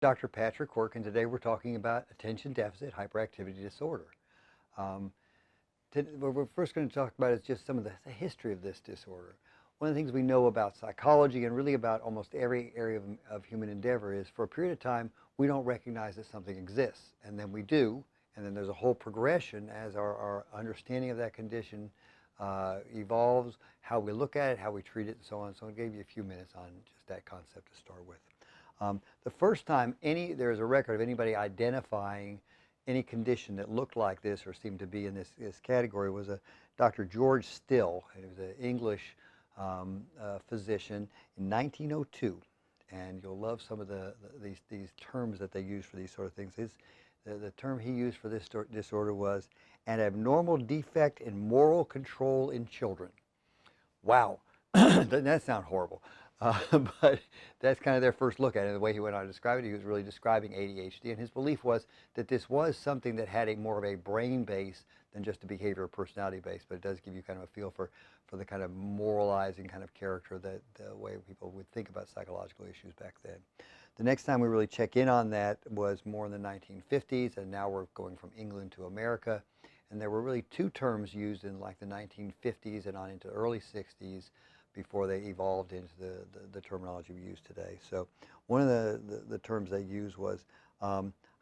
Dr. Patrick Quirk, and today we're talking about attention deficit hyperactivity disorder. Um, what we're first going to talk about is just some of the history of this disorder. One of the things we know about psychology and really about almost every area of human endeavor is for a period of time we don't recognize that something exists, and then we do, and then there's a whole progression as our understanding of that condition evolves, how we look at it, how we treat it, and so on. So I gave you a few minutes on just that concept to start with. The first time there is a record of anybody identifying any condition that looked like this or seemed to be in this category was a Dr. George Still, and he was an English physician in 1902. And you'll love some of these terms that they use for these sort of things. The term he used for this disorder was an abnormal defect in moral control in children. Wow, doesn't that sound horrible? But that's kind of their first look at it. The way he went on to describe it, he was really describing ADHD, and his belief was that this was something that had more of a brain base than just a behavior or personality base, but it does give you kind of a feel for the kind of moralizing kind of character that the way people would think about psychological issues back then. The next time we really check in on that was more in the 1950s, and now we're going from England to America. And there were really two terms used in like the 1950s and on into the early 60s before they evolved into the terminology we use today. So one of the terms they used was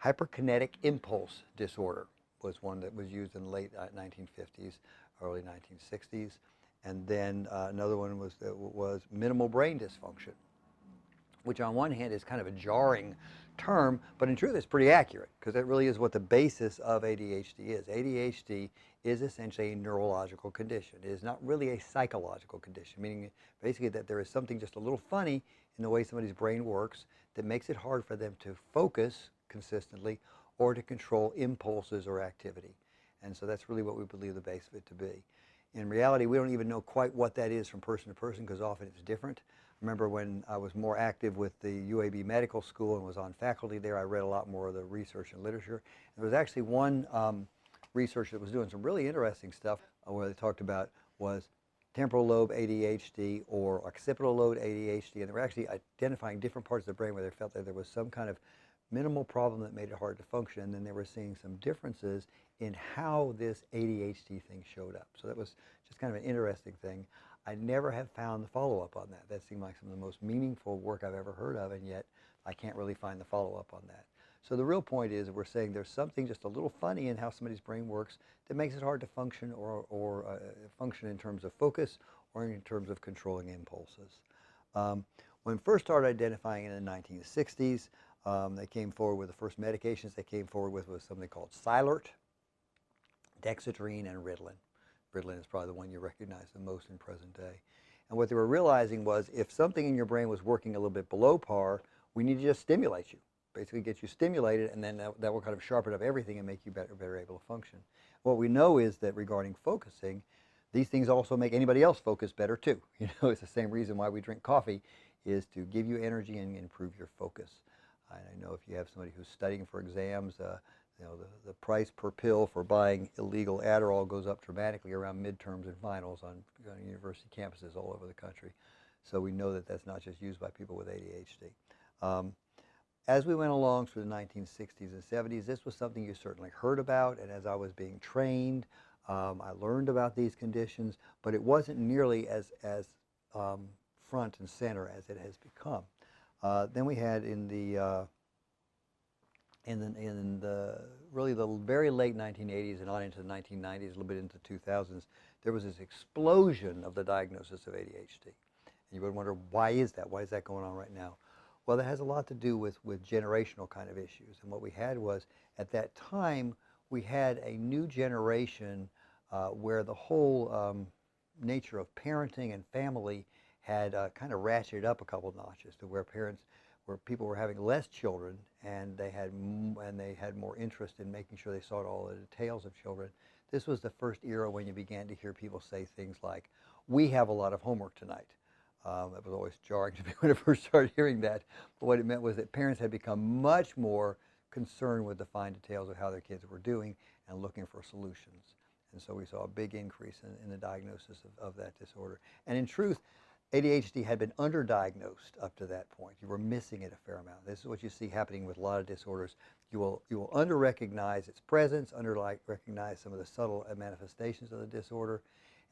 hyperkinetic impulse disorder was one that was used in the late 1950s, early 1960s. And then another one was minimal brain dysfunction, which on one hand is kind of a jarring term, but in truth it's pretty accurate because that really is what the basis of ADHD is. ADHD is essentially a neurological condition. It is not really a psychological condition, meaning basically that there is something just a little funny in the way somebody's brain works that makes it hard for them to focus consistently or to control impulses or activity. And so that's really what we believe the base of it to be. In reality, we don't even know quite what that is from person to person because often it's different. Remember when I was more active with the UAB Medical School and was on faculty there, I read a lot more of the research and literature. There was actually one research that was doing some really interesting stuff where they talked about was temporal lobe ADHD or occipital lobe ADHD, and they were actually identifying different parts of the brain where they felt that there was some kind of minimal problem that made it hard to function, and then they were seeing some differences in how this ADHD thing showed up. So that was just kind of an interesting thing. I never have found the follow-up on that. That seemed like some of the most meaningful work I've ever heard of, and yet I can't really find the follow-up on that. So the real point is that we're saying there's something just a little funny in how somebody's brain works that makes it hard to function or function in terms of focus or in terms of controlling impulses. When we first started identifying it in the 1960s, they came forward with the first medications they came forward with was something called Cylert, dexedrine, and Ritalin. Ritalin is probably the one you recognize the most in present day. And what they were realizing was if something in your brain was working a little bit below par, we need to just stimulate you, basically get you stimulated, and then that will kind of sharpen up everything and make you better able to function. What we know is that regarding focusing, these things also make anybody else focus better too. You know, it's the same reason why we drink coffee is to give you energy and improve your focus. I know if you have somebody who's studying for exams, you know, the price per pill for buying illegal Adderall goes up dramatically around midterms and finals on university campuses all over the country. So we know that that's not just used by people with ADHD. As we went along through the 1960s and 70s, this was something you certainly heard about, and as I was being trained, I learned about these conditions, but it wasn't nearly as front and center as it has become. Then we had in the really the very late 1980s and on into the 1990s, a little bit into the 2000s, there was this explosion of the diagnosis of ADHD. And you would wonder, why is that? Why is that going on right now? Well, that has a lot to do with generational kind of issues. And what we had was, at that time, we had a new generation where the whole nature of parenting and family had kind of ratcheted up a couple notches to where people were having less children, and they had more interest in making sure they saw all the details of children. This was the first era when you began to hear people say things like, "We have a lot of homework tonight." That was always jarring to me when I first started hearing that. But what it meant was that parents had become much more concerned with the fine details of how their kids were doing and looking for solutions. And so we saw a big increase in the diagnosis of that disorder. And in truth, ADHD had been underdiagnosed up to that point. You were missing it a fair amount. This is what you see happening with a lot of disorders. You will under-recognize its presence, under-recognize some of the subtle manifestations of the disorder,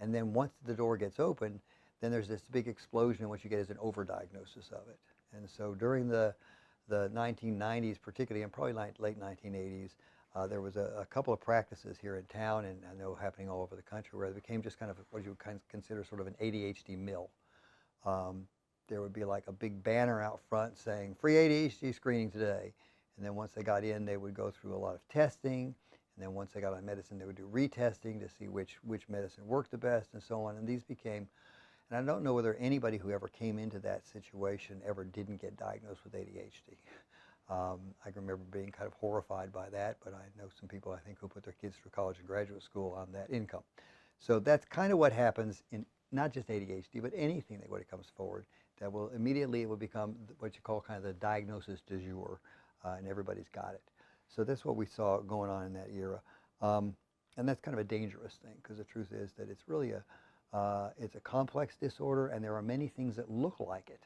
and then once the door gets open, then there's this big explosion, and what you get is an overdiagnosis of it. And so during the 1990s particularly, and probably late 1980s, there was a couple of practices here in town, and I know happening all over the country, where it became just kind of what you would kind of consider sort of an ADHD mill. There would be like a big banner out front saying, free ADHD screening today. And then once they got in, they would go through a lot of testing. And then once they got on medicine, they would do retesting to see which medicine worked the best and so on. And these became, and I don't know whether anybody who ever came into that situation ever didn't get diagnosed with ADHD. I can remember being kind of horrified by that, but I know some people, I think, who put their kids through college and graduate school on that income. So that's kind of what happens in not just ADHD, but anything that when it comes forward, that will immediately, it will become what you call kind of the diagnosis du jour, and everybody's got it. So that's what we saw going on in that era. And that's kind of a dangerous thing, because the truth is that it's really it's a complex disorder, and there are many things that look like it.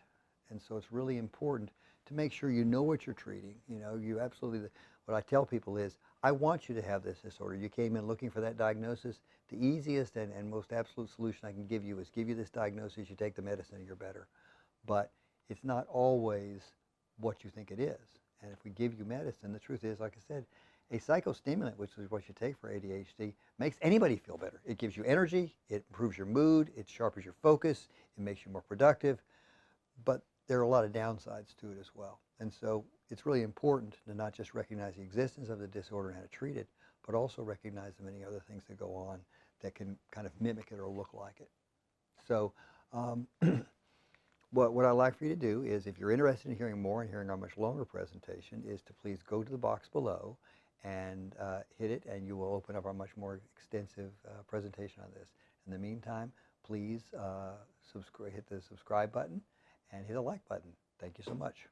And so it's really important to make sure you know what you're treating. You know, you absolutely, what I tell people is, I want you to have this disorder. You came in looking for that diagnosis. The easiest and most absolute solution I can give you is give you this diagnosis, you take the medicine, and you're better. But it's not always what you think it is. And if we give you medicine, the truth is, like I said, a psychostimulant, which is what you take for ADHD, makes anybody feel better. It gives you energy, it improves your mood, it sharpens your focus, it makes you more productive. But there are a lot of downsides to it as well. And so it's really important to not just recognize the existence of the disorder and how to treat it, but also recognize the many other things that go on that can kind of mimic it or look like it. So what I'd like for you to do is, if you're interested in hearing more and hearing our much longer presentation, is to please go to the box below and hit it, and you will open up our much more extensive presentation on this. In the meantime, please hit the subscribe button and hit the like button. Thank you so much.